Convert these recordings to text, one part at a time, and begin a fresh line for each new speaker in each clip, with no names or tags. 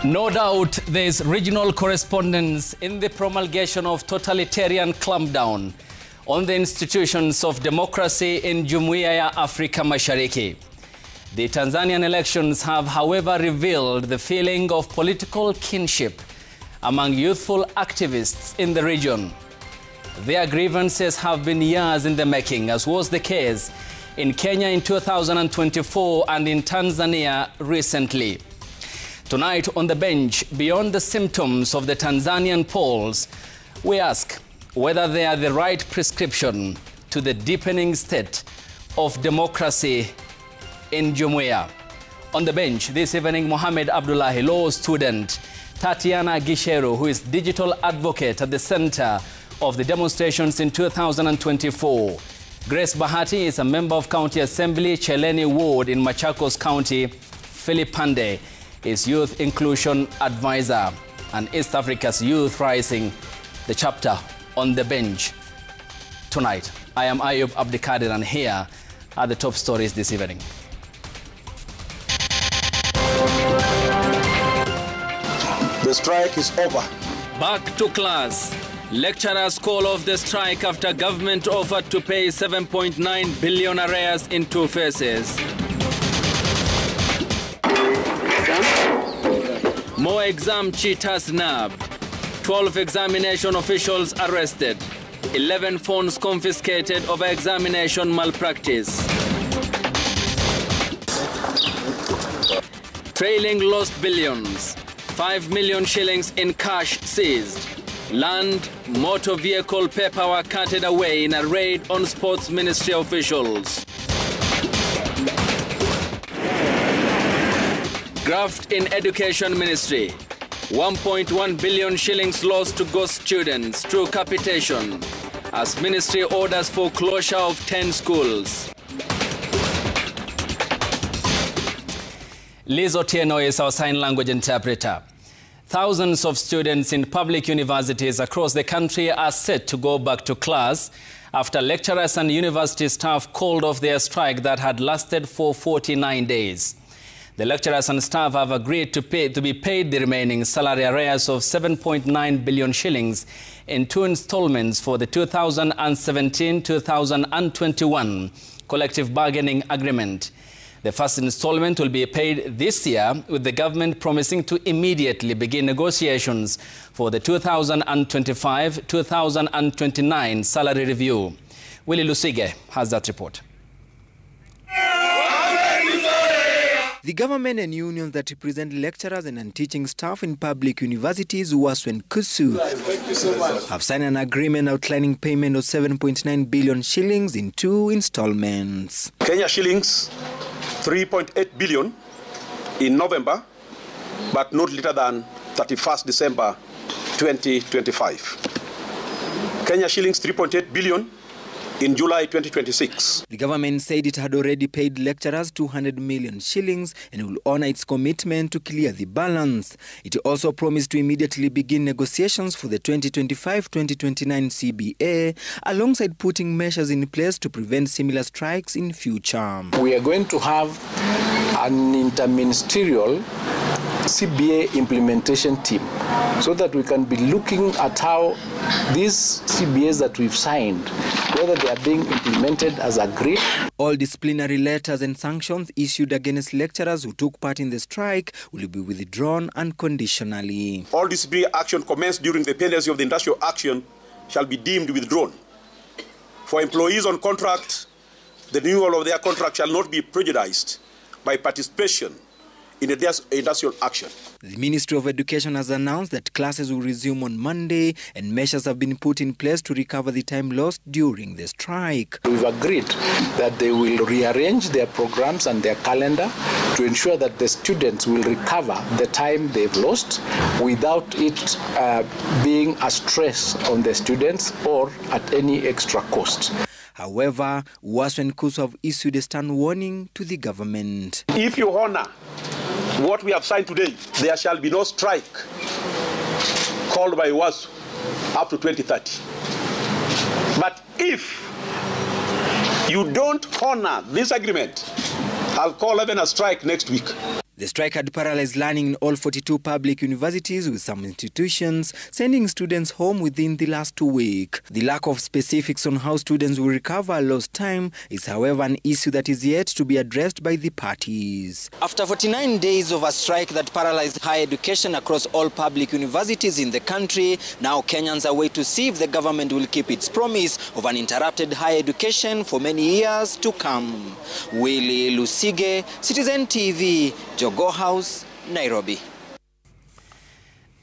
No doubt there is regional correspondence in the promulgation of totalitarian clampdown on the institutions of democracy in Jumuiya ya Afrika Mashariki. The Tanzanian elections have, however, revealed the feeling of political kinship among youthful activists in the region. Their grievances have been years in the making, as was the case in Kenya in 2024 and in Tanzania recently. Tonight on the bench, beyond the symptoms of the Tanzanian polls, we ask whether they are the right prescription to the deepening state of democracy in Jumuiya. On the bench this evening, Mohamed Abdullahi, law student; Tatiana Gisheru, who is digital advocate at the center of the demonstrations in 2024. Grace Bahati is a member of County Assembly, Cheleni Ward in Machakos County. Philip Pande is Youth Inclusion Advisor, and East Africa's Youth Rising, the chapter on the bench tonight. I am Ayub Abdikadir, and here are the top stories this evening.
The strike is over.
Back to class. Lecturers call off the strike after government offered to pay 7.9 billion arrears in 2 phases. More exam cheaters nabbed. 12 examination officials arrested. 11 phones confiscated over examination malpractice. Trailing lost billions. 5 million shillings in cash seized. Land, motor vehicle paperwork carted away in a raid on Sports Ministry officials. Graft in Education Ministry. 1.1 billion shillings lost to ghost students through capitation as Ministry orders for closure of 10 schools. Liz Otieno is our sign language interpreter. Thousands of students in public universities across the country are set to go back to class after lecturers and university staff called off their strike that had lasted for 49 days. The lecturers and staff have agreed to be paid the remaining salary arrears of 7.9 billion shillings in 2 installments for the 2017-2021 collective bargaining agreement. The first installment will be paid this year, with the government promising to immediately begin negotiations for the 2025-2029 salary review. Willie Lusige has that report.
The government and unions that represent lecturers and teaching staff in public universities, Waswen Kusu, have signed an agreement outlining payment of 7.9 billion shillings in 2 installments.
Kenya shillings 3.8 billion in November, but not later than 31st December 2025. Kenya shillings 3.8 billion in July 2026.
The government said it had already paid lecturers 200 million shillings and will honor its commitment to clear the balance. It also promised to immediately begin negotiations for the 2025-2029 CBA, alongside putting measures in place to prevent similar strikes in future.
We are going to have an interministerial CBA implementation team so that we can be looking at how these CBAs that we've signed, whether they are being implemented as agreed.
All disciplinary letters and sanctions issued against lecturers who took part in the strike will be withdrawn unconditionally.
All disciplinary action commenced during the pendency of the industrial action shall be deemed withdrawn. For employees on contract, the renewal of their contract shall not be prejudiced by participation in industrial action.
The Ministry of Education has announced that classes will resume on Monday and measures have been put in place to recover the time lost during the strike.
We've agreed that they will rearrange their programs and their calendar to ensure that the students will recover the time they've lost without it being a stress on the students or at any extra cost.
However, Waswen Kusu have issued a stern warning to the government.
If you honor what we have signed today, there shall be no strike called by WASU up to 2030. But if you don't honor this agreement, I'll call even a strike next week.
The strike had paralyzed learning in all 42 public universities, with some institutions sending students home within the last 2 weeks. The lack of specifics on how students will recover lost time is, however, an issue that is yet to be addressed by the parties. After 49 days of a strike that paralyzed higher education across all public universities in the country, now Kenyans are waiting to see if the government will keep its promise of uninterrupted higher education for many years to come. Willie Lusige, Citizen TV, Jogoo House, Nairobi.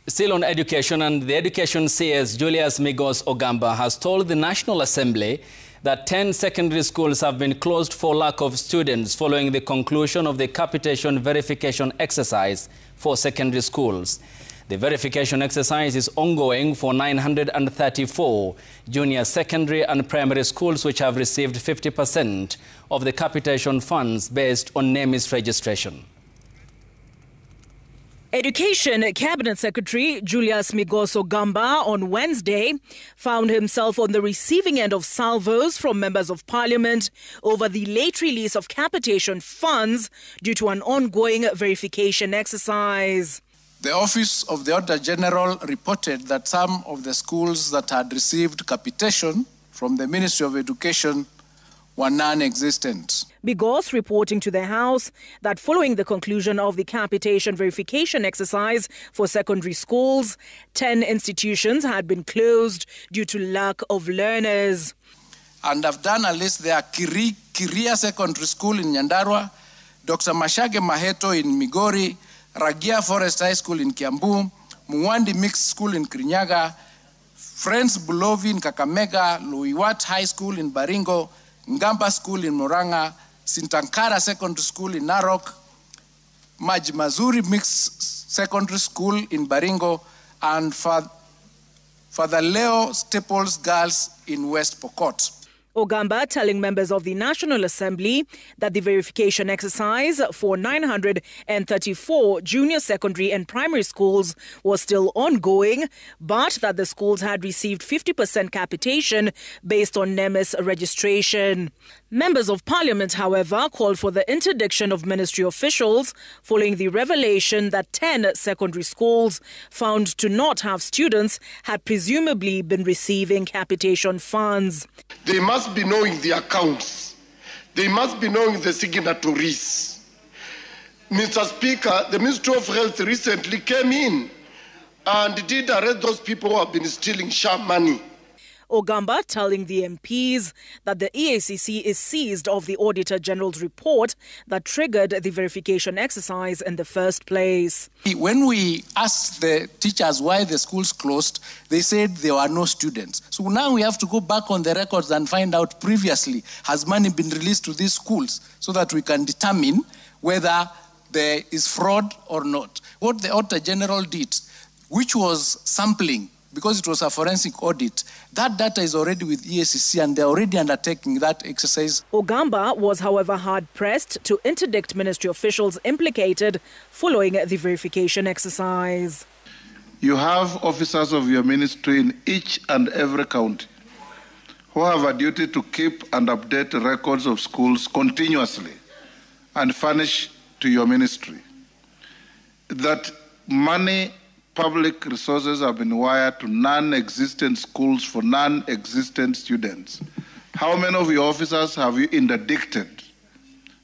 Still on education, and the Education CS Julius Migos Ogamba has told the National Assembly that 10 secondary schools have been closed for lack of students following the conclusion of the capitation verification exercise for secondary schools. The verification exercise is ongoing for 934 junior secondary and primary schools which have received 50% of the capitation funds based on NEMIS registration.
Education Cabinet Secretary Julius Migos Ogamba on Wednesday found himself on the receiving end of salvos from members of parliament over the late release of capitation funds due to an ongoing verification exercise.
The Office of the Auditor General reported that some of the schools that had received capitation from the Ministry of Education were non-existent.
Migos reporting to the House that following the conclusion of the capitation verification exercise for secondary schools, 10 institutions had been closed due to lack of learners.
And I've done a list there: Kiria Secondary School in Nyandarua, Dr. Mashage Maheto in Migori, Ragia Forest High School in Kiambu, Muwandi Mixed School in Kirinyaga, Friends Bulovi in Kakamega, Luiwat High School in Baringo, Ngamba School in Muranga, Sintankara Secondary School in Narok, Majmazuri Mixed Secondary School in Baringo, and Father Leo Staples Girls in West Pokot.
Ogamba telling members of the National Assembly that the verification exercise for 934 junior secondary and primary schools was still ongoing, but that the schools had received 50% capitation based on NEMIS registration. Members of Parliament, however, called for the interdiction of ministry officials following the revelation that 10 secondary schools found to not have students had presumably been receiving capitation funds.
They must be knowing the accounts. They must be knowing the signatories. Mr. Speaker, the Ministry of Health recently came in and did arrest those people who have been stealing sham money.
Ogamba telling the MPs that the EACC is seized of the Auditor General's report that triggered the verification exercise in the first place.
When we asked the teachers why the schools closed, they said there were no students. So now we have to go back on the records and find out previously, has money been released to these schools so that we can determine whether there is fraud or not. What the Auditor General did, which was sampling, because it was a forensic audit, that data is already with EACC and they're already undertaking that exercise.
Ogamba was, however, hard-pressed to interdict ministry officials implicated following the verification exercise.
You have officers of your ministry in each and every county who have a duty to keep and update records of schools continuously and furnish to your ministry. That money, public resources have been wired to non-existent schools for non-existent students. How many of your officers have you interdicted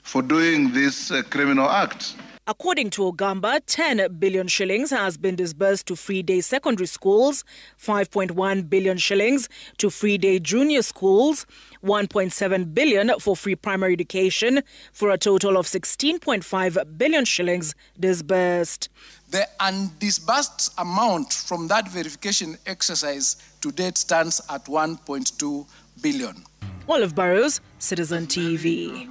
for doing this criminal act?
According to Ogamba, 10 billion shillings has been disbursed to free-day secondary schools, 5.1 billion shillings to free-day junior schools, 1.7 billion for free primary education, for a total of 16.5 billion shillings disbursed.
The undisbursed amount from that verification exercise to date stands at 1.2 billion.
Olive Burrows, Citizen TV.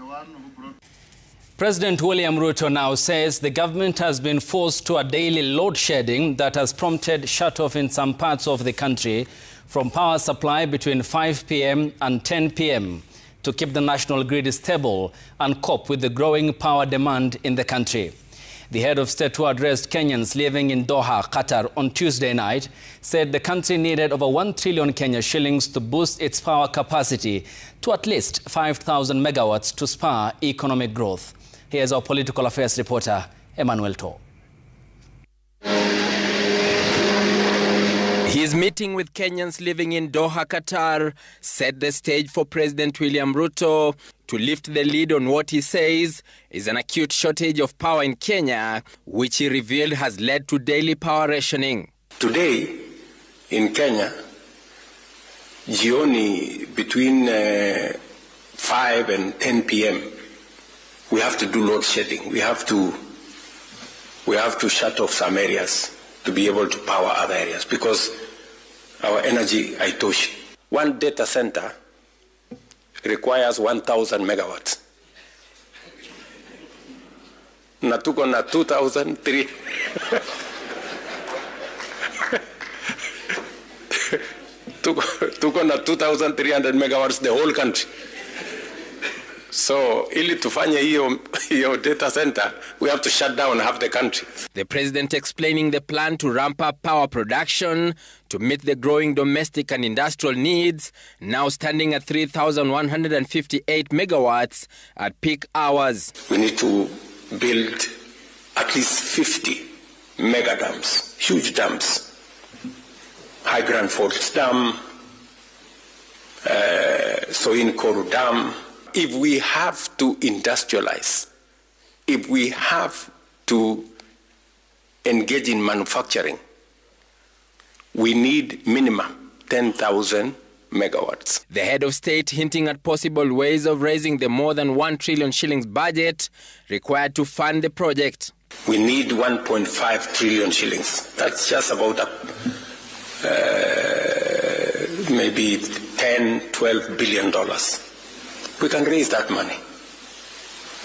President William Ruto now says the government has been forced to a daily load shedding that has prompted shut-off in some parts of the country from power supply between 5 p.m. and 10 p.m. to keep the national grid stable and cope with the growing power demand in the country. The head of state, who addressed Kenyans living in Doha, Qatar on Tuesday night, said the country needed over 1 trillion Kenya shillings to boost its power capacity to at least 5,000 megawatts to spur economic growth. Here's our political affairs reporter, Emmanuel To.
His meeting with Kenyans living in Doha, Qatar, set the stage for President William Ruto to lift the lead on what he says is an acute shortage of power in Kenya, which he revealed has led to daily power rationing.
Today, in Kenya, jioni between 5 and 10 p.m., we have to do load shedding. We have to shut off some areas to be able to power other areas because our energy haitoshi. One data center requires 1,000 megawatts. Na tuko na 2,300. tuko na 2,300 megawatts the whole country. So, ili tufanye hiyo data center, we have to shut down half the country.
The president explaining the plan to ramp up power production to meet the growing domestic and industrial needs, now standing at 3,158 megawatts at peak hours.
We need to build at least 50 mega dams, huge dams. High Grand Forks Dam, Soin Koru Dam. If we have to industrialize, if we have to engage in manufacturing, we need minimum 10,000 megawatts.
The head of state hinting at possible ways of raising the more than 1 trillion shillings budget required to fund the project.
We need 1.5 trillion shillings. That's just about maybe $10–12 billion. We can raise that money.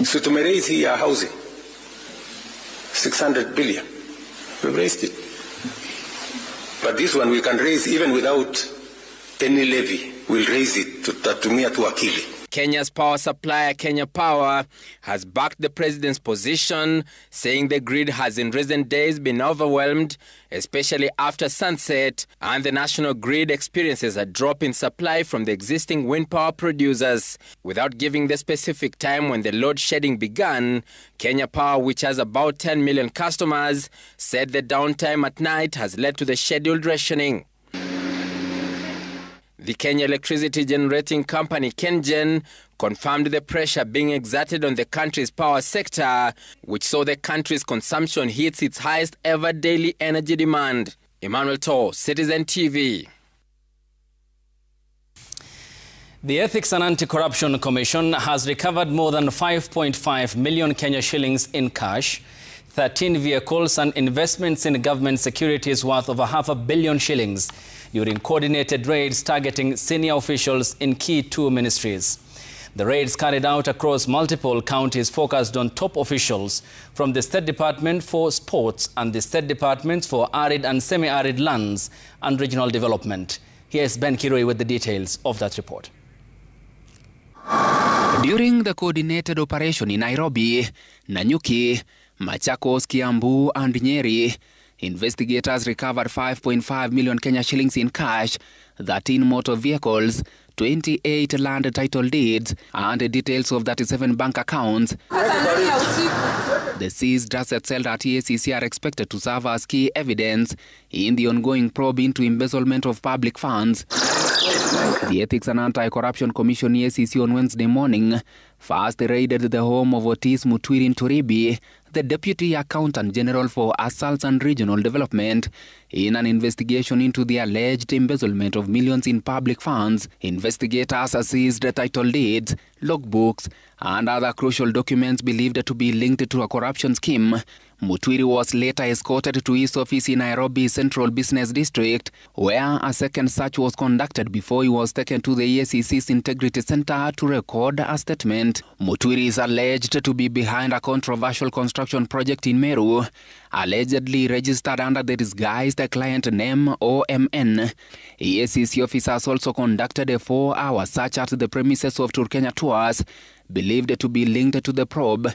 So to raise here housing, 600 billion. We've raised it. But this one we can raise even without any levy. We'll raise it to akili.
Kenya's power supplier, Kenya Power, has backed the president's position, saying the grid has in recent days been overwhelmed, especially after sunset, and the national grid experiences a drop in supply from the existing wind power producers. Without giving the specific time when the load shedding began, Kenya Power, which has about 10 million customers, said the downtime at night has led to the scheduled rationing. The Kenya Electricity Generating Company, KenGen, confirmed the pressure being exerted on the country's power sector, which saw the country's consumption hit its highest ever daily energy demand. Emmanuel To, Citizen TV.
The Ethics and Anti-Corruption Commission has recovered more than 5.5 million Kenya shillings in cash, 13 vehicles and investments in government securities worth over $500 million shillings during coordinated raids targeting senior officials in key 2 ministries. The raids carried out across multiple counties focused on top officials from the State Department for Sports and the State Departments for Arid and Semi-Arid Lands and Regional Development. Here's Ben Kiroi with the details of that report.
During the coordinated operation in Nairobi, Nanyuki, Machakos, Kiambu and Nyeri, investigators recovered 5.5 million Kenya shillings in cash, 13 motor vehicles, 28 land title deeds, and details of 37 bank accounts. The seized assets held at EACC are expected to serve as key evidence in the ongoing probe into embezzlement of public funds. The Ethics and Anti-Corruption Commission EACC on Wednesday morning first raided the home of Otis Mutwiri Nturibi, the Deputy Accountant General for Assaults and Regional Development, in an investigation into the alleged embezzlement of millions in public funds. Investigators seized title deeds, logbooks, and other crucial documents believed to be linked to a corruption scheme. Mutwiri was later escorted to his office in Nairobi Central Business District, where a second search was conducted before he was taken to the EACC's Integrity Center to record a statement. Mutwiri is alleged to be behind a controversial construction project in Meru, allegedly registered under the disguised client name OMN. EACC officers also conducted a 4-hour search at the premises of Turkenya Tours, believed to be linked to the probe.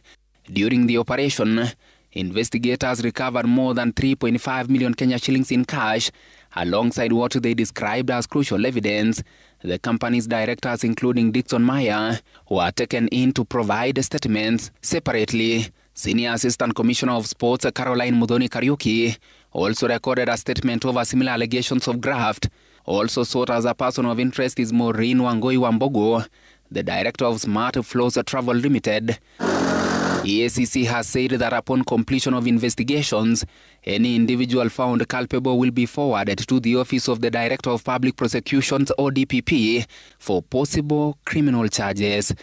During the operation, investigators recovered more than 3.5 million Kenya shillings in cash, alongside what they described as crucial evidence. The company's directors, including Dixon Meyer, were taken in to provide statements. Separately,
Senior Assistant Commissioner of Sports Caroline Muthoni Kariuki also recorded a statement over similar allegations of graft. Also sought as a person of interest is Maureen Wangui Wambogo, the director of Smart Flows Travel Limited. EACC has said that upon completion of investigations, any individual found culpable will be forwarded to the Office of the Director of Public Prosecutions or DPP for possible criminal charges.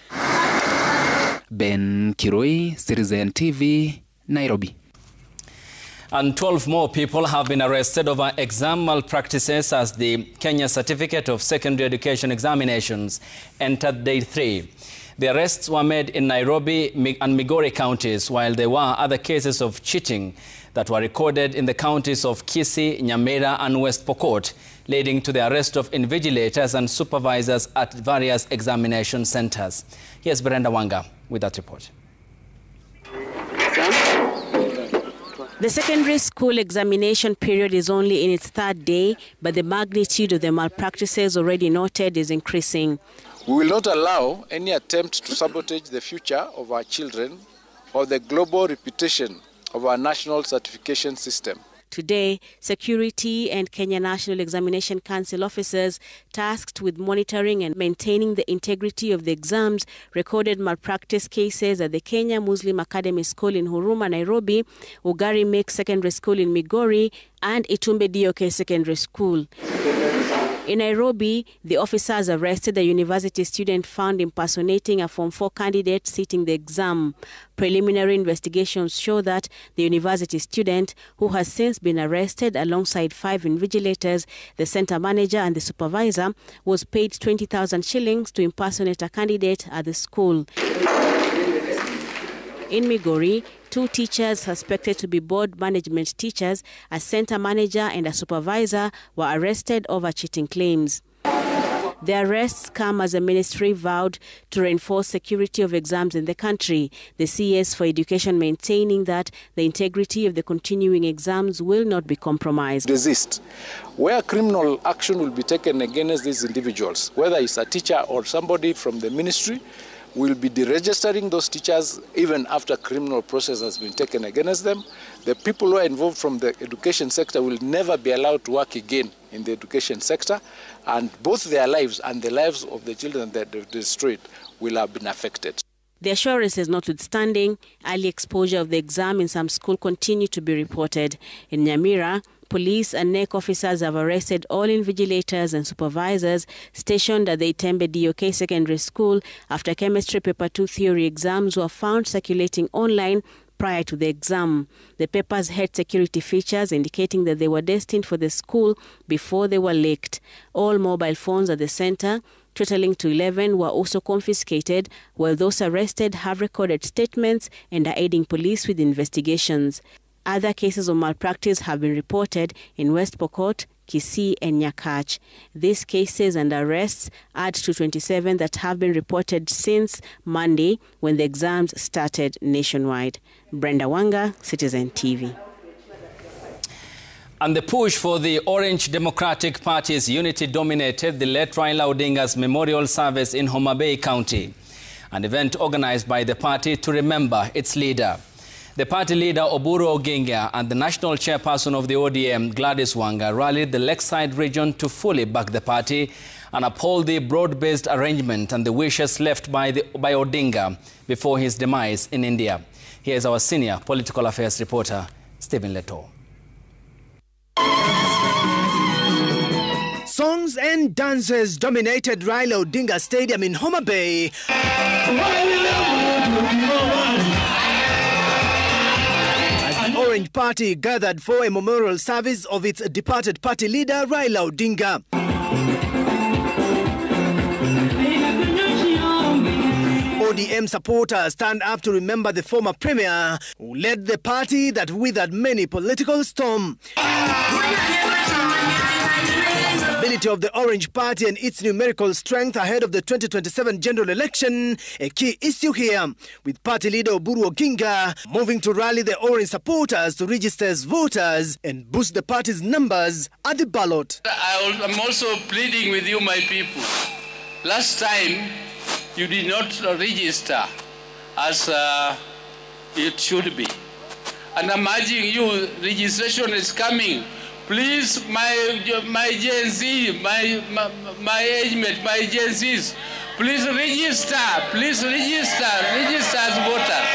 Ben Kiroi, Citizen TV, Nairobi.
And 12 more people have been arrested over exam malpractices as the Kenya Certificate of Secondary Education examinations entered day 3. The arrests were made in Nairobi and Migori counties, while there were other cases of cheating that were recorded in the counties of Kisii, Nyamira and West Pokot, leading to the arrest of invigilators and supervisors at various examination centers. Here's Brenda Wanga with that report.
The secondary school examination period is only in its 3rd day, but the magnitude of the malpractices already noted is increasing.
We will not allow any attempt to sabotage the future of our children or the global reputation of our national certification system.
Today, security and Kenya National Examination Council officers tasked with monitoring and maintaining the integrity of the exams recorded malpractice cases at the Kenya Muslim Academy School in Huruma, Nairobi, Ugari Mix Secondary School in Migori, and Itumbe DOK Secondary School. In Nairobi, the officers arrested a university student found impersonating a Form 4 candidate sitting the exam. Preliminary investigations show that the university student, who has since been arrested alongside 5 invigilators, the center manager and the supervisor, was paid 20,000 shillings to impersonate a candidate at the school. In Migori, 2 teachers suspected to be board management teachers, a center manager and a supervisor, were arrested over cheating claims. The arrests come as the ministry vowed to reinforce security of exams in the country. The CS for Education maintaining that the integrity of the continuing exams will not be compromised.
Resist. Where criminal action will be taken against these individuals, whether it's a teacher or somebody from the ministry, we'll be deregistering those teachers even after criminal process has been taken against them. The people who are involved from the education sector will never be allowed to work again in the education sector, and both their lives and the lives of the children that they've destroyed will have been affected.
The assurances notwithstanding, early exposure of the exam in some schools continue to be reported. In Nyamira, police and NEC officers have arrested all invigilators and supervisors stationed at the Itembe DOK Secondary School after chemistry paper 2 theory exams were found circulating online prior to the exam. The papers had security features indicating that they were destined for the school before they were leaked. All mobile phones at the center, totaling to 11, were also confiscated, while those arrested have recorded statements and are aiding police with investigations. Other cases of malpractice have been reported in West Pokot, Kisii and Nyakach. These cases and arrests add to 27 that have been reported since Monday when the exams started nationwide. Brenda Wanga, Citizen TV.
And the push for the Orange Democratic Party's unity dominated the late Raila Odinga's memorial service in Homa Bay County, an event organized by the party to remember its leader. The party leader Oburu Oginga and the national chairperson of the ODM, Gladys Wanga, rallied the Lakeside region to fully back the party and uphold the broad-based arrangement and the wishes left by Odinga before his demise in India. Here is our senior political affairs reporter, Stephen Leto.
Songs and dances dominated Raila Odinga Stadium in Homa Bay. Orange Party gathered for a memorial service of its departed party leader Raila Odinga. ODM supporters stand up to remember the former premier who led the party that withered many political storms. Stability of the Orange Party and its numerical strength ahead of the 2027 general election, a key issue here, with party leader Oburu Oginga moving to rally the Orange supporters to register as voters and boost the party's numbers at the ballot.
I'm also pleading with you, my people. Last time, you did not register as it should be. And I'm urging you, registration is coming. Please, my Gen Z, my age mate, my Gen Zs, please register as voters.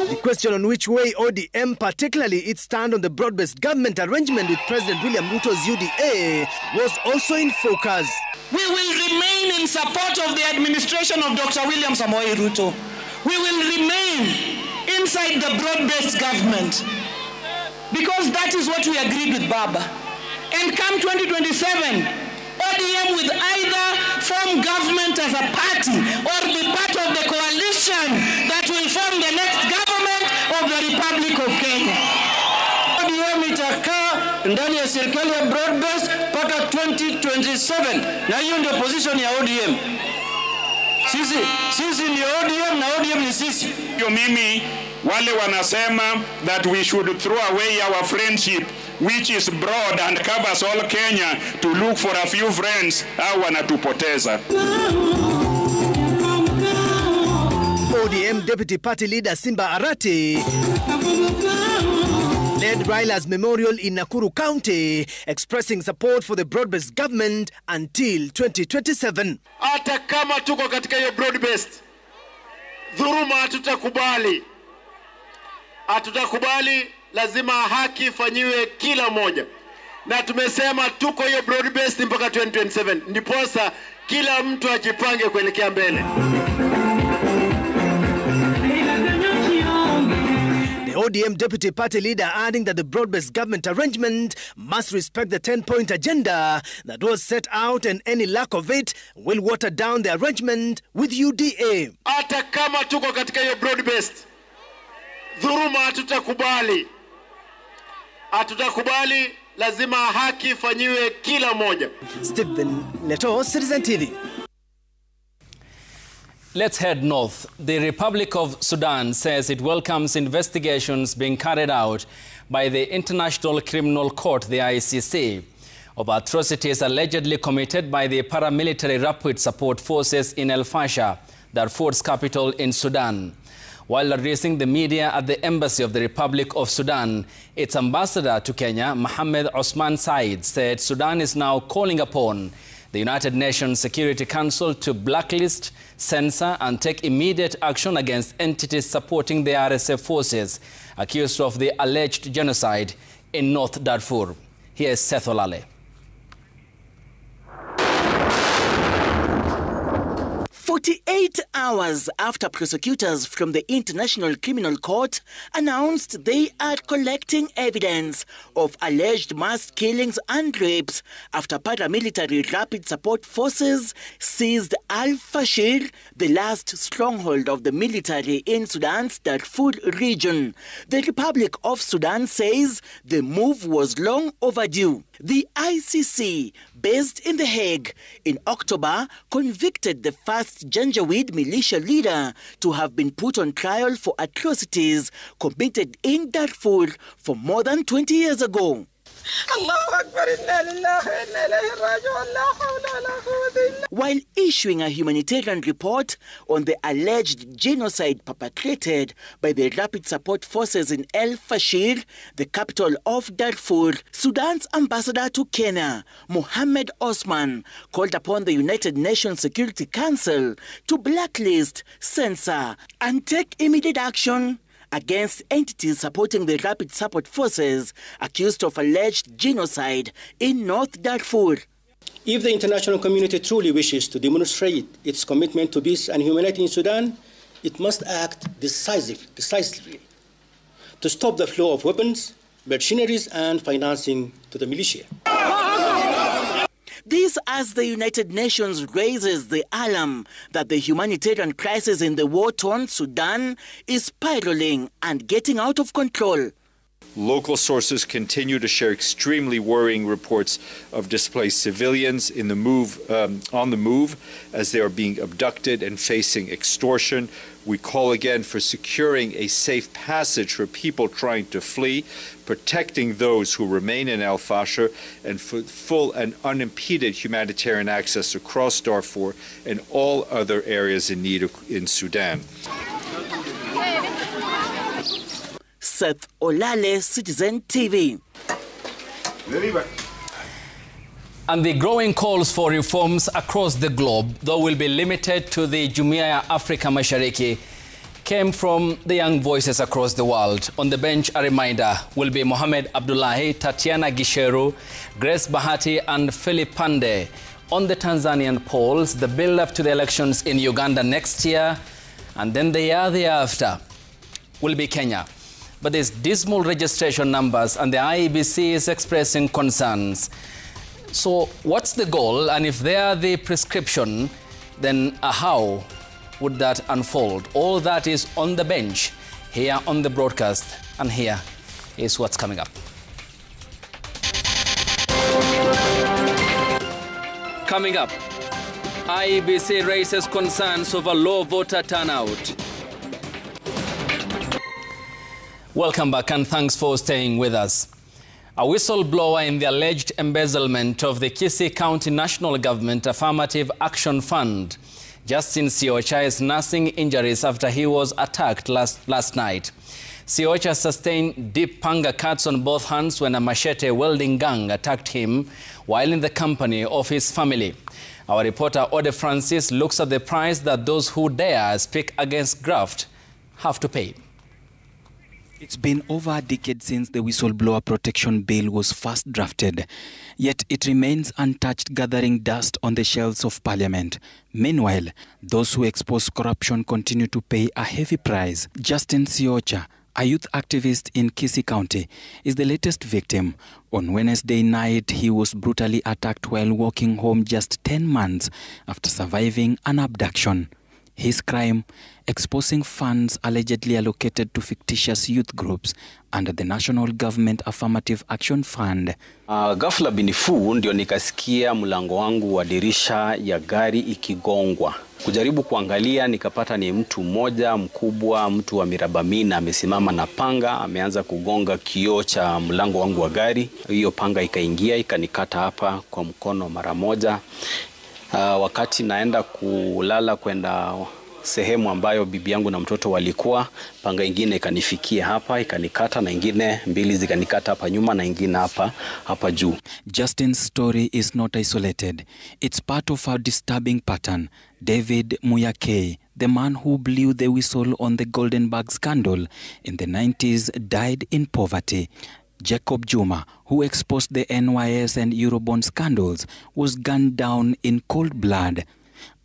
The question on which way ODM, particularly its stand on the broad-based government arrangement with President William Ruto's UDA, was also in focus.
We will remain in support of the administration of Dr. William Samoei Ruto. We will remain inside the broad-based government because that is what we agreed with Baba. And come 2027, ODM will either form government as a party or be part of the coalition that will form the next government of the Republic of Kenya. ODM itakaa ndani ya serikali ya broad-based mpaka 2027, na hiyo ndio position ya ODM. Sisi ni ODM na ODM ni sisi.
Mimi wale wanasema that we should throw away our friendship which is broad and covers all Kenya to look for a few friends, au wanatupoteza.
ODM Deputy Party Leader Simba Arati led Raila's memorial in Nakuru County, expressing support for the broad-based government until 2027.
Hata kama tuko katika hiyo broad-based, dhuluma hatutakubali, lazima haki ifanyiwe kila moja. Na tumesema tuko hiyo broad-based mpaka 2027, ndiposa kila mtu ajipange kuelekea mbele.
The ODM Deputy Party Leader adding that the broad-based government arrangement must respect the 10-point agenda that was set out, and any lack of it will water down the arrangement with UDA.
Hata kama tuko katika hiyo broad-based, dhuluma hatutakubali, lazima haki ifanyiwe kila moja.
Stephen Leto, Citizen TV.
Let's head north. The Republic of Sudan says it welcomes investigations being carried out by the International Criminal Court, the ICC, of atrocities allegedly committed by the paramilitary Rapid Support Forces in El Fasher, Darfur's capital in Sudan. While addressing the media at the Embassy of the Republic of Sudan, its ambassador to Kenya, Mohammed Osman Said, said Sudan is now calling upon the United Nations Security Council to blacklist, censor and take immediate action against entities supporting the RSF forces accused of the alleged genocide in North Darfur. Here is Seth Olale.
48 hours after prosecutors from the International Criminal Court announced they are collecting evidence of alleged mass killings and rapes after paramilitary Rapid Support Forces seized Al-Fashir, the last stronghold of the military in Sudan's Darfur region. The Republic of Sudan says the move was long overdue. The ICC, based in The Hague, in October, convicted the first Janjaweed militia leader to have been put on trial for atrocities committed in Darfur for more than 20 years ago. While issuing a humanitarian report on the alleged genocide perpetrated by the Rapid Support Forces in El Fashir, the capital of Darfur, Sudan's ambassador to Kenya, Mohammed Osman, called upon the United Nations Security Council to blacklist, censor, and take immediate action against entities supporting the Rapid Support Forces accused of alleged genocide in North Darfur.
If the international community truly wishes to demonstrate its commitment to peace and humanity in Sudan, it must act decisively to stop the flow of weapons, mercenaries, and financing to the militia.
This as the United Nations raises the alarm that the humanitarian crisis in the war-torn Sudan is spiraling and getting out of control.
Local sources continue to share extremely worrying reports of displaced civilians on the move as they are being abducted and facing extortion. We call again for securing a safe passage for people trying to flee, protecting those who remain in El Fasher, and for full and unimpeded humanitarian access across Darfur and all other areas in need in Sudan.
Seth Olale, Citizen TV.
And the growing calls for reforms across the globe, though will be limited to the Jumuiya ya Afrika Mashariki, came from the young voices across the world. On the bench, a reminder will be Mohamed Abdullahi, Tatiana Gisheru, Grace Bahati and Philip Pande. On the Tanzanian polls, the build-up to the elections in Uganda next year, and then the year thereafter, will be Kenya. But there's dismal registration numbers, and the IEBC is expressing concerns. So what's the goal? And if they are the prescription, then how would that unfold? All that is on the bench, here on the broadcast, and here is what's coming up. Coming up, IEBC raises concerns over low voter turnout. Welcome back and thanks for staying with us. A whistleblower in the alleged embezzlement of the Kisii County National Government Affirmative Action Fund, Justin Siocha, is nursing injuries after he was attacked last night. Siocha sustained deep panga cuts on both hands when a machete welding gang attacked him while in the company of his family. Our reporter Ode Francis looks at the price that those who dare speak against graft have to pay.
It's been over a decade since the Whistleblower Protection Bill was first drafted, yet it remains untouched, gathering dust on the shelves of Parliament. Meanwhile, those who expose corruption continue to pay a heavy price. Justin Siocha, a youth activist in Kisii County, is the latest victim. On Wednesday night, he was brutally attacked while walking home just 10 months after surviving an abduction. His crime, exposing funds allegedly allocated to fictitious youth groups under the National Government Affirmative Action Fund.
Ghafla binifu ndio nikasikia mlango wangu wa dirisha ya gari ikigongwa. Kujaribu kuangalia nikapata ni mtu mmoja mkubwa, mtu wa miraba minne, amesimama na panga, ameanza kugonga kioo cha mlango wangu wa gari. Hiyo panga ikaingia ikanikata hapa kwa mkono mara moja. Wakati naenda kulala kwenda sehemu ambayo bibi yangu na mtoto walikuwa, panga ingine ikanifikia hapa ikanikata, na ingine mbili zikanikata hapa nyuma na ingine hapa juu.
Justin's story is not isolated. It's part of a disturbing pattern. David Muyakei, the man who blew the whistle on the Golden Bag scandal in the 90s, died in poverty. Jacob Juma, who exposed the NYS and Eurobond scandals, was gunned down in cold blood.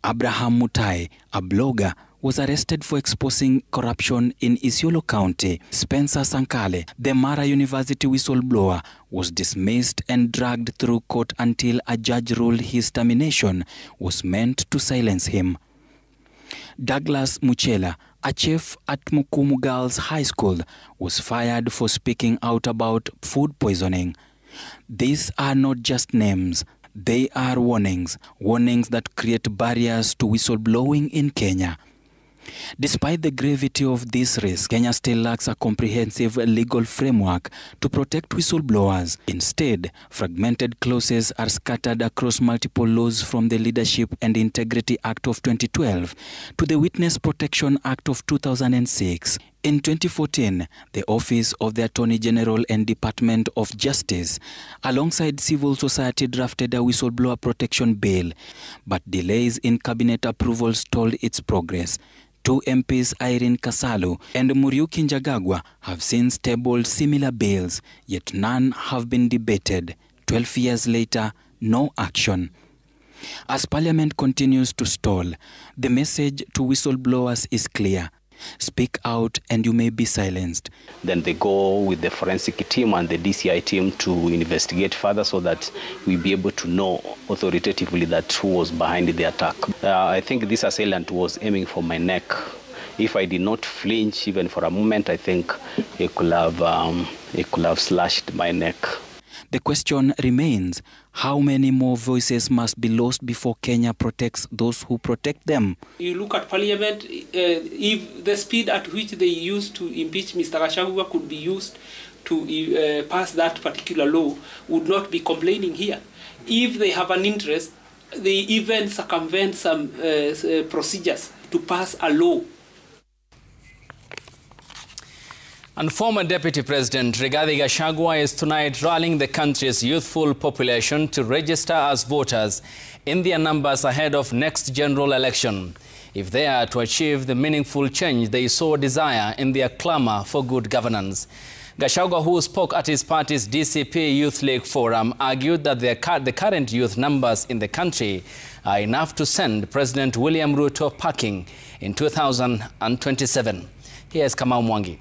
Abraham Mutai, a blogger, was arrested for exposing corruption in Isiolo County. Spencer Sankale, the Mara University whistleblower, was dismissed and dragged through court until a judge ruled his termination was meant to silence him. Douglas Muchela, a chef at Mukumu Girls High School, was fired for speaking out about food poisoning. These are not just names. They are warnings that create barriers to whistleblowing in Kenya. Despite the gravity of this risk, Kenya still lacks a comprehensive legal framework to protect whistleblowers. Instead, fragmented clauses are scattered across multiple laws, from the Leadership and Integrity Act of 2012 to the Witness Protection Act of 2006. In 2014, the Office of the Attorney General and Department of Justice, alongside civil society, drafted a whistleblower protection bill, but delays in cabinet approval stalled its progress. Two MPs, Irene Kasalu and Muriuki Njagagwa, have since tabled similar bills, yet none have been debated. 12 years later, no action. As Parliament continues to stall, the message to whistleblowers is clear. Speak out and you may be silenced.
Then they go with the forensic team and the DCI team to investigate further so that we be able to know authoritatively that who was behind the attack. I think this assailant was aiming for my neck. If I did not flinch even for a moment, I think it could have slashed my neck.
The question remains, how many more voices must be lost before Kenya protects those who protect them?
You look at Parliament, if the speed at which they used to impeach Mr. Gachagua could be used to pass that particular law, would not be complaining here. If they have an interest, they even circumvent some procedures to pass a law.
And former Deputy President Rigathi Gachagua is tonight rallying the country's youthful population to register as voters in their numbers ahead of next general election, if they are to achieve the meaningful change they so desire in their clamor for good governance. Gachagua, who spoke at his party's DCP Youth League Forum, argued that the current youth numbers in the country are enough to send President William Ruto packing in 2027. Here's Kamau Mwangi.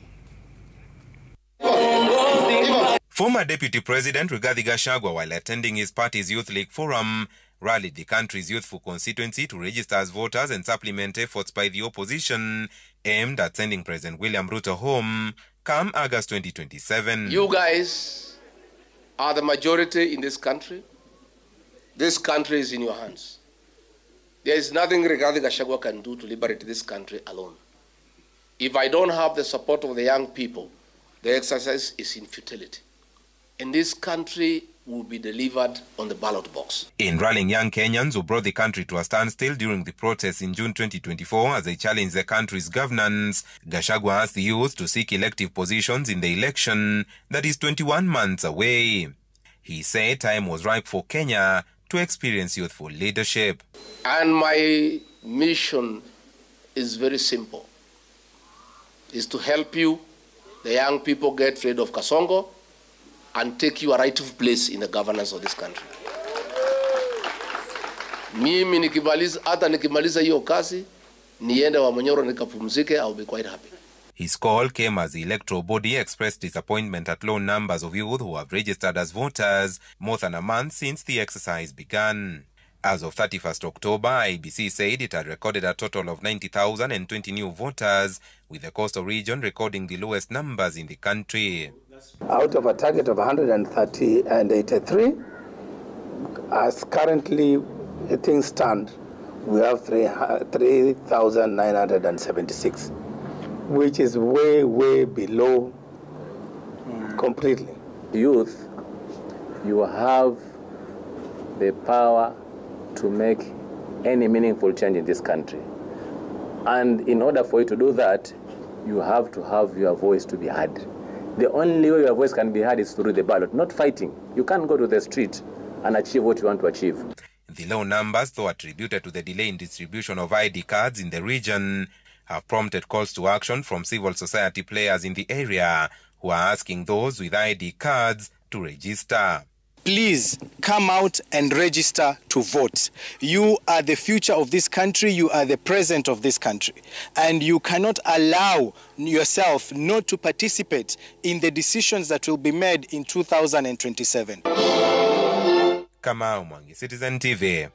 Former Deputy President Rigathi Gachagua, while attending his party's Youth League Forum, rallied the country's youthful constituency to register as voters and supplement efforts by the opposition aimed at sending President William Ruto home come August 2027.
You guys are the majority in this country. This country is in your hands. There is nothing Rigathi Gachagua can do to liberate this country alone. If I don't have the support of the young people, the exercise is in futility. And this country will be delivered on the ballot box.
In rallying young Kenyans who brought the country to a standstill during the protests in June 2024 as they challenged the country's governance, Gachagua asked the youth to seek elective positions in the election that is 21 months away. He said time was ripe for Kenya to experience youthful leadership.
And my mission is very simple. Is to help you, the young people, get rid of Kasongo and take your rightful place in the governance of this country. Mimi nikimaliza hiyo kazi, niende wa Monyoro nikapumzike, I'll be quite happy.
His call came as the electoral body expressed disappointment at low numbers of youth who have registered as voters more than a month since the exercise began. As of 31st October, IBC said it had recorded a total of 90,020 new voters, with the coastal region recording the lowest numbers in the country.
Out of a target of 183, as currently things stand, we have 3,976, which is way below completely.
Youth, you have the power to make any meaningful change in this country. And in order for you to do that, you have to have your voice to be heard. The only way your voice can be heard is through the ballot, not fighting. You can't go to the street and achieve what you want to achieve.
The low numbers, though attributed to the delay in distribution of ID cards in the region, have prompted calls to action from civil society players in the area who are asking those with ID cards to register.
Please come out and register to vote. You are the future of this country. You are the present of this country. And you cannot allow yourself not to participate in the decisions that will be made in 2027.
Kamau Mwangi, Citizen TV.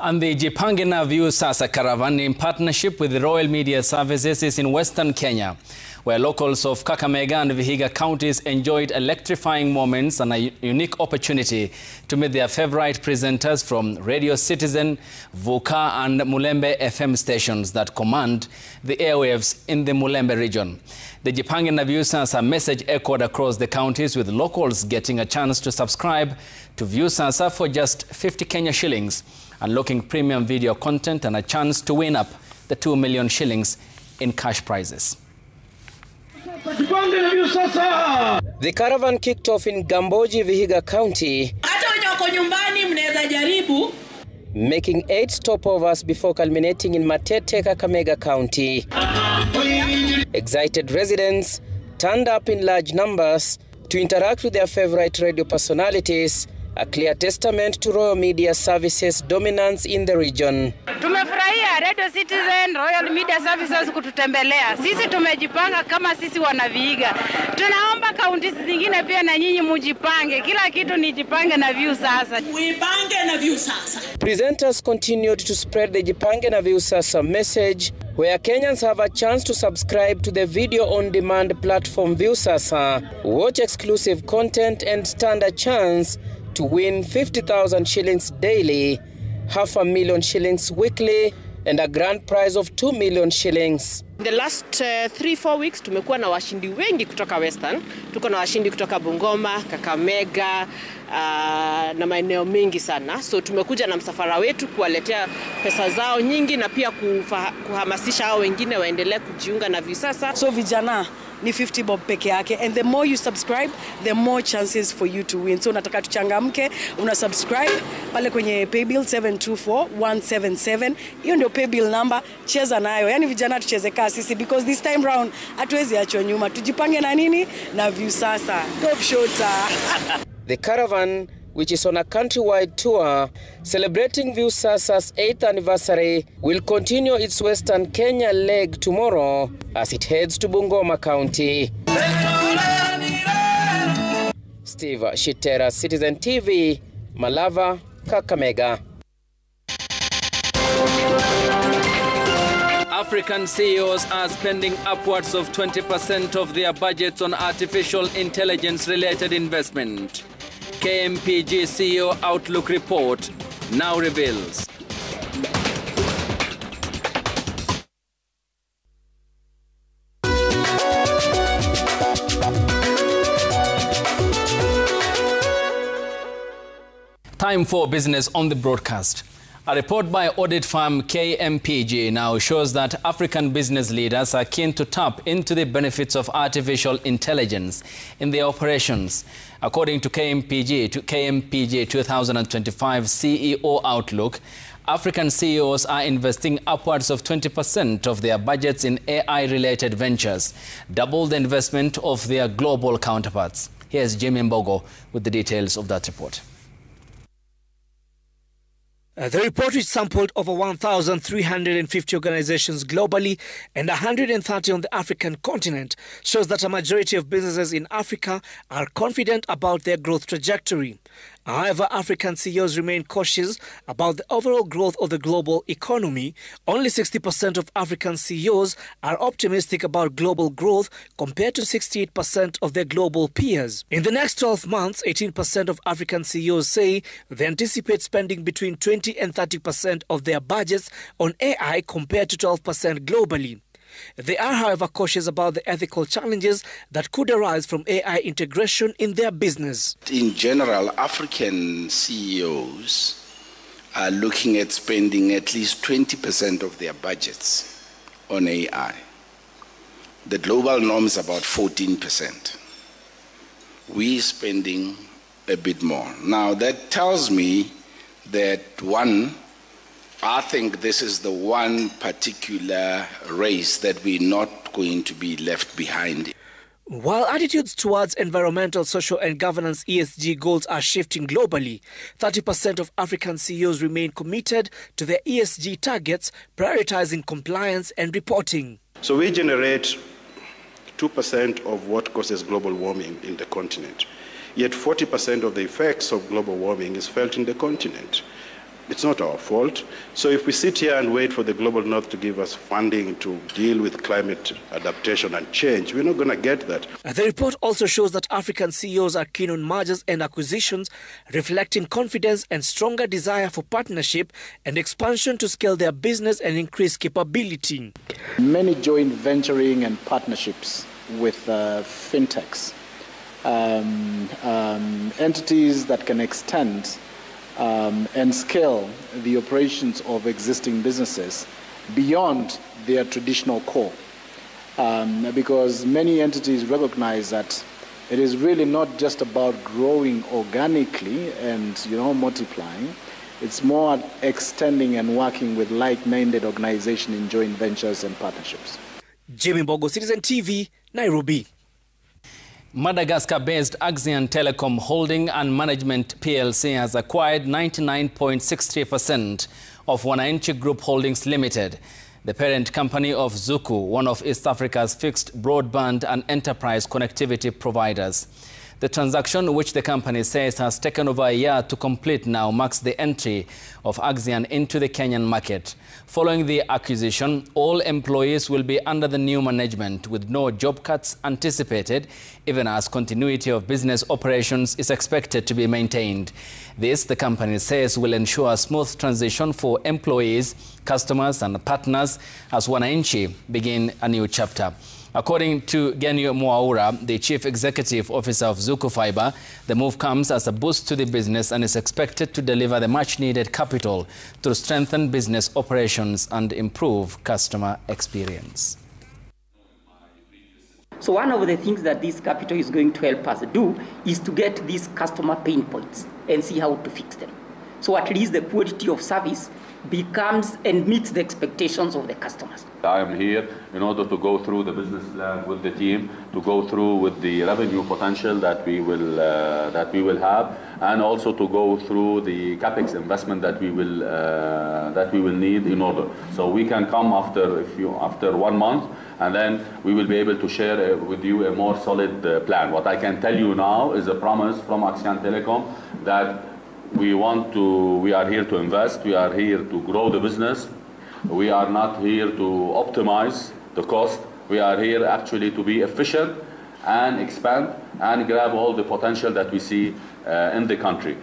And the Jipange na View Sasa caravan, in partnership with the Royal Media Services, is in Western Kenya, where locals of Kakamega and Vihiga counties enjoyed electrifying moments and a unique opportunity to meet their favorite presenters from Radio Citizen, Vuka and Mulembe FM stations that command the airwaves in the Mulembe region. The Jipange na View Sasa message echoed across the counties, with locals getting a chance to subscribe to View Sasa for just 50 Kenya shillings, unlocking premium video content and a chance to win up the 2 million shillings in cash prizes.
The caravan kicked off in Gamboji, Vihiga County, making 8 stopovers before culminating in Matete, Kakamega County. Excited residents turned up in large numbers to interact with their favorite radio personalities, a clear testament to Royal Media Services' dominance in the region.
Tumefurahia Radio Citizen, Royal Media Services kututembelea. Sisi tumejipanga kama sisi wanaviiga. Tunaomba kaunti zingine pia na nyinyi mujipange. Kila kitu ni jipange na View Sasa. Jipange na View Sasa.
Presenters continued to spread the Jipange na View Sasa message, where Kenyans have a chance to subscribe to the video-on-demand platform View Sasa, watch exclusive content and stand a chance to win 50,000 shillings daily, 500,000 shillings weekly, and a grand prize of 2 million shillings.
In the last 3-4 weeks tumekuwa na washindi wengi kutoka Western. Tuko na washindi kutoka Bungoma, Kakamega na maeneo mengi sana. So tumekuja na msafara wetu kuwaletea pesa zao nyingi na pia kuhamasisha hao wengine waendelee kujiunga na View Sasa.
So vijana
ni 50 bob peke yake, and the more you subscribe the more chances for you to win. So nataka tuchangamke, una subscribe pale kwenye paybill 724-177, hiyo ndio paybill number, cheza nayo. Yani vijana tucheze kasi sisi, because this time round hatuwezi achwa nyuma, tujipange na nini na Viusasa top shota.
The caravan, which is on a countrywide tour celebrating Viusasa's 8th anniversary, will continue its Western Kenya leg tomorrow as it heads to Bungoma County. Steve Shitera, Citizen TV, Malava, Kakamega.
African CEOs are spending upwards of 20% of their budgets on artificial intelligence-related investment. KMPG CEO Outlook report now reveals. Time for business on the broadcast. A report by audit firm KMPG now shows that African business leaders are keen to tap into the benefits of artificial intelligence in their operations. According to KMPG 2025 CEO Outlook, African CEOs are investing upwards of 20% of their budgets in AI-related ventures, double the investment of their global counterparts. Here's Jimmy Mbogo with the details of that report.
The report, which sampled over 1,350 organizations globally and 130 on the African continent, shows that a majority of businesses in Africa are confident about their growth trajectory. However, African CEOs remain cautious about the overall growth of the global economy. Only 60% of African CEOs are optimistic about global growth compared to 68% of their global peers. In the next 12 months, 18% of African CEOs say they anticipate spending between 20 and 30% of their budgets on AI compared to 12% globally. They are, however, cautious about the ethical challenges that could arise from AI integration in their business.
In general, African CEOs are looking at spending at least 20% of their budgets on AI. The global norm is about 14%. We're spending a bit more. Now, that tells me that, one, I think this is the one particular race that we're not going to be left behind.
While attitudes towards environmental, social and governance ESG goals are shifting globally, 30% of African CEOs remain committed to their ESG targets, prioritizing compliance and reporting.
So we generate 2% of what causes global warming in the continent. Yet 40% of the effects of global warming is felt in the continent. It's not our fault. So if we sit here and wait for the global north to give us funding to deal with climate adaptation and change, we're not going to get that.
The report also shows that African CEOs are keen on mergers and acquisitions, reflecting confidence and stronger desire for partnership and expansion to scale their business and increase capability.
Many joint venturing and partnerships with fintechs, entities that can extend and scale the operations of existing businesses beyond their traditional core. Because many entities recognize that it is really not just about growing organically and multiplying. It's more extending and working with like-minded organizations in joint ventures and partnerships.
Jimmy Mbogo, Citizen TV, Nairobi.
Madagascar-based Axian Telecom Holding and Management PLC has acquired 99.63% of Wananchi Group Holdings Limited, the parent company of Zuku, one of East Africa's fixed broadband and enterprise connectivity providers. The transaction, which the company says has taken over a year to complete now, marks the entry of Axian into the Kenyan market. Following the acquisition, all employees will be under the new management, with no job cuts anticipated, even as continuity of business operations is expected to be maintained. This, the company says, will ensure a smooth transition for employees, customers and partners as Wananchi begin a new chapter. According to Genio Mwaura, the Chief Executive Officer of Zuku Fiber, the move comes as a boost to the business and is expected to deliver the much-needed capital to strengthen business operations and improve customer experience.
So one of the things that this capital is going to help us do is to get these customer pain points and see how to fix them. So at least the quality of service becomes and meets the expectations of the customers.
I am here in order to go through the business plan with the team, to go through with the revenue potential that we will have, and also to go through the capex investment that we will need in order. So we can come after 1 month, and then we will be able to share with you a more solid plan. What I can tell you now is a promise from Axian Telecom that we are here to invest, we are here to grow the business. We are not here to optimize the cost. We are here actually to be efficient and expand and grab all the potential that we see in the country.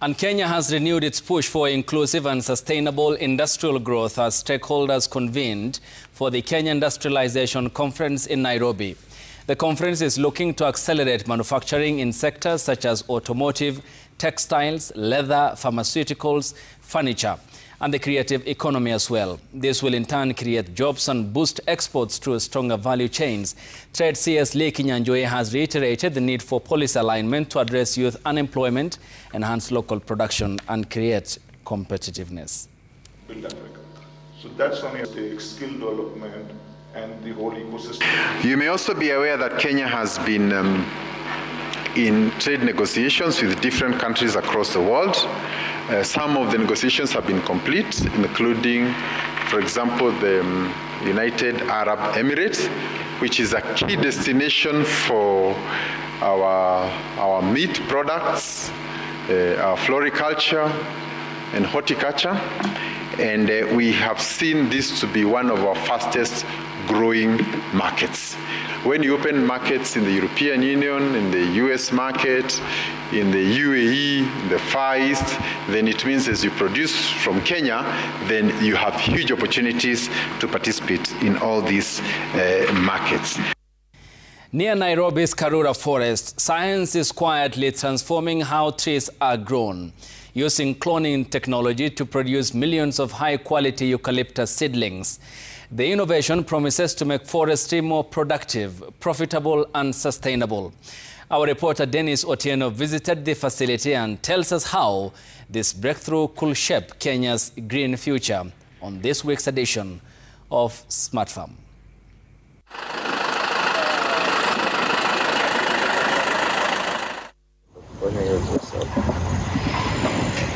And Kenya has renewed its push for inclusive and sustainable industrial growth as stakeholders convened for the Kenya Industrialization Conference in Nairobi. The conference is looking to accelerate manufacturing in sectors such as automotive, textiles, leather, pharmaceuticals, furniture, and the creative economy as well. This will in turn create jobs and boost exports through stronger value chains. Trade CS Lee Kinyanjui has reiterated the need for policy alignment to address youth unemployment, enhance local production, and create competitiveness.
Build Africa. So that's only the skill development and the whole ecosystem.
You may also be aware that Kenya has been in trade negotiations with different countries across the world. Some of the negotiations have been complete, including, for example, the United Arab Emirates, which is a key destination for our meat products, our floriculture and horticulture. And we have seen this to be one of our fastest growing markets. When you open markets in the European Union, in the US market, in the UAE, in the Far East, then it means as you produce from Kenya, then you have huge opportunities to participate in all these markets.
Near Nairobi's Karura Forest, science is quietly transforming how trees are grown, using cloning technology to produce millions of high-quality eucalyptus seedlings. The innovation promises to make forestry more productive, profitable, and sustainable. Our reporter Dennis Otieno visited the facility and tells us how this breakthrough could shape Kenya's green future on this week's edition of Smart Farm.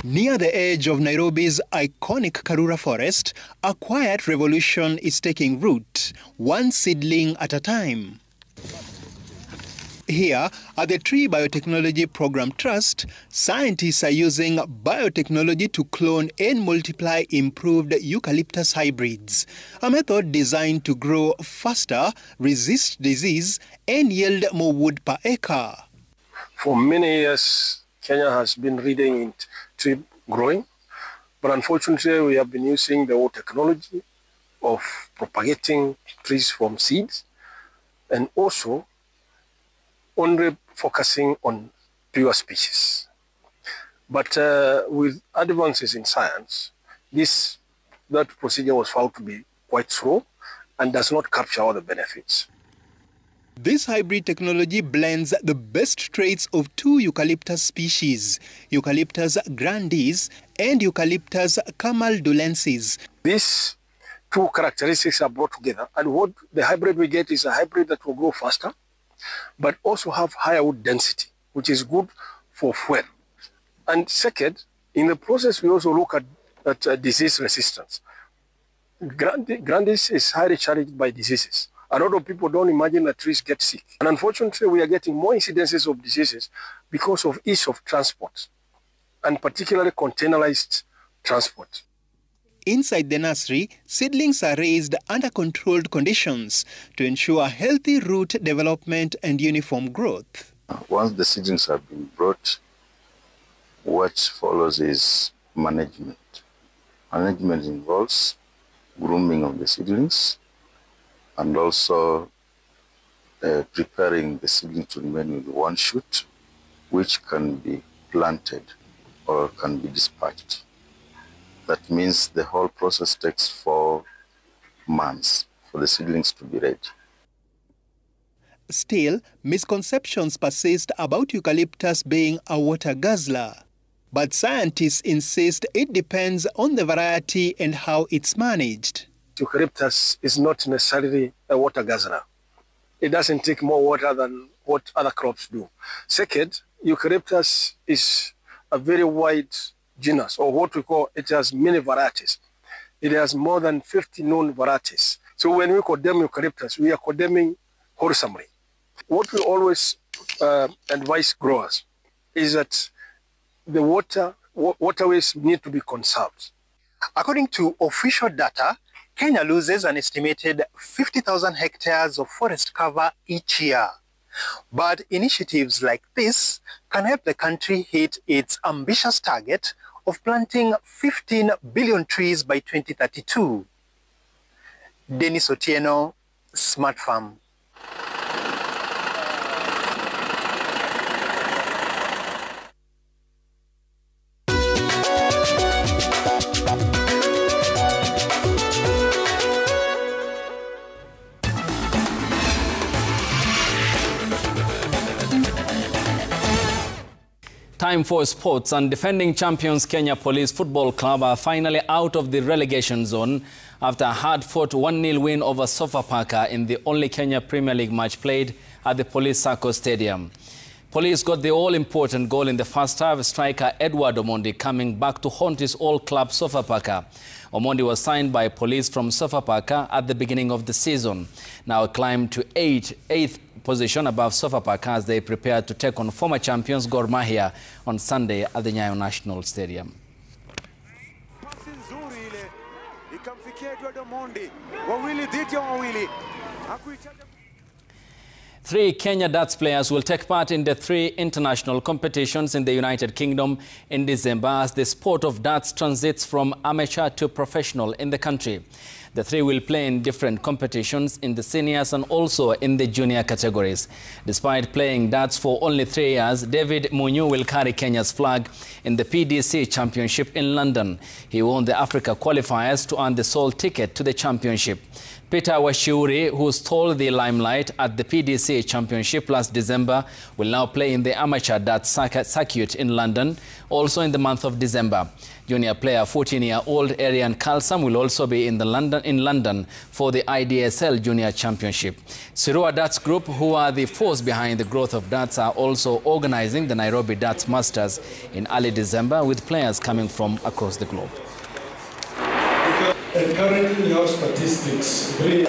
Near the edge of Nairobi's iconic Karura Forest, a quiet revolution is taking root, one seedling at a time. Here at the Tree Biotechnology Program Trust, scientists are using biotechnology to clone and multiply improved eucalyptus hybrids, a method designed to grow faster, resist disease, and yield more wood per acre.
For many years, Kenya has been leading in tree growing, but unfortunately we have been using the old technology of propagating trees from seeds and also only focusing on pure species. But with advances in science, that procedure was found to be quite slow and does not capture all the benefits.
This hybrid technology blends the best traits of two eucalyptus species, Eucalyptus grandis and Eucalyptus camaldulensis.
These two characteristics are brought together, and what the hybrid we get is a hybrid that will grow faster, but also have higher wood density, which is good for fuel. And second, in the process, we also look at disease resistance. Grandis is highly challenged by diseases. A lot of people don't imagine that trees get sick. And unfortunately, we are getting more incidences of diseases because of ease of transport, and particularly containerized transport.
Inside the nursery, seedlings are raised under controlled conditions to ensure healthy root development and uniform growth.
Once the seedlings have been brought, what follows is management. Management involves grooming of the seedlings, and also preparing the seedling to remain with one shoot, which can be planted or can be dispatched. That means the whole process takes 4 months for the seedlings to be ready.
Still, misconceptions persist about eucalyptus being a water guzzler. But scientists insist it depends on the variety and how it's managed.
Eucalyptus is not necessarily a water guzzler. It doesn't take more water than what other crops do. Second, eucalyptus is a very wide genus, or what we call, it has many varieties. It has more than 50 known varieties. So when we condemn eucalyptus, we are condemning wholesomely. What we always advise growers is that the waterways need to be conserved.
According to official data, Kenya loses an estimated 50,000 hectares of forest cover each year. But initiatives like this can help the country hit its ambitious target of planting 15 billion trees by 2032. Dennis Otieno, Smart Farm.
Time for sports, and defending champions Kenya Police Football Club are finally out of the relegation zone after a hard-fought 1-0 win over Sofapaka in the only Kenya Premier League match played at the Police Sacco Stadium. Police got the all-important goal in the first half, striker Edward Omondi coming back to haunt his old club Sofapaka. Omondi was signed by Police from Sofapaka at the beginning of the season. Now climbed to 8th position above Sofapaka as they prepare to take on former champions Gor Mahia on Sunday at the Nyayo National Stadium. Three Kenya darts players will take part in the 3 international competitions in the United Kingdom in December as the sport of darts transits from amateur to professional in the country. The 3 will play in different competitions in the seniors and also in the junior categories. Despite playing darts for only 3 years, David Munyu will carry Kenya's flag in the PDC Championship in London. He won the Africa qualifiers to earn the sole ticket to the championship. Peter Washiuri, who stole the limelight at the PDC Championship last December, will now play in the amateur darts circuit in London, also in the month of December. Junior player 14-year-old Arian Kalsam will also be in London for the IDSL Junior Championship. Sirua Darts Group, who are the force behind the growth of darts, are also organizing the Nairobi Darts Masters in early December with players coming from across the globe.
And currently we have statistics. We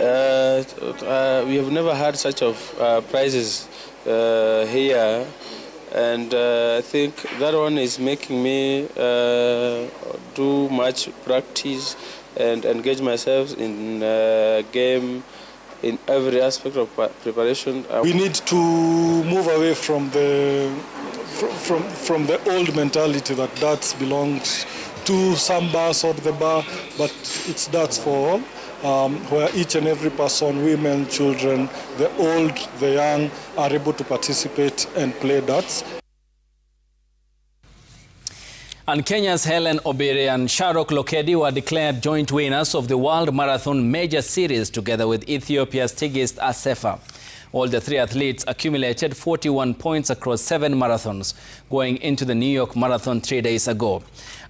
have never had such of prizes here, and I think that one is making me do much practice and engage myself in game in every aspect of preparation. We need to move away from the old mentality that darts belongs to some bars or the bar, but it's darts for all, where each and every person, women, children, the old, the young, are able to participate and play darts.
And Kenya's Helen Obiri and Sharok Lokedi were declared joint winners of the World Marathon Major Series together with Ethiopia's Tigist Asefa. All the 3 athletes accumulated 41 points across 7 marathons, going into the New York Marathon 3 days ago.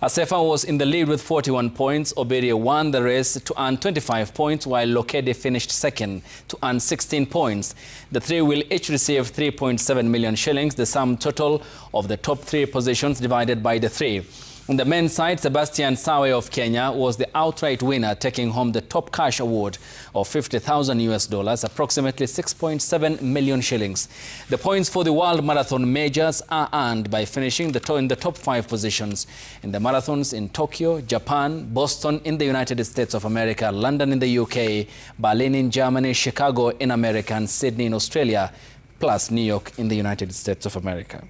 Asefa was in the lead with 41 points. Obiri won the race to earn 25 points, while Lokedi finished second to earn 16 points. The 3 will each receive 3.7 million shillings, the sum total of the top 3 positions divided by the 3. On the men's side, Sebastian Sawe of Kenya was the outright winner, taking home the top cash award of $50,000, approximately 6.7 million shillings. The points for the World Marathon Majors are earned by finishing in the top 5 positions in the marathons in Tokyo, Japan, Boston in the United States of America, London in the UK, Berlin in Germany, Chicago in America, and Sydney in Australia, plus New York in the United States of America.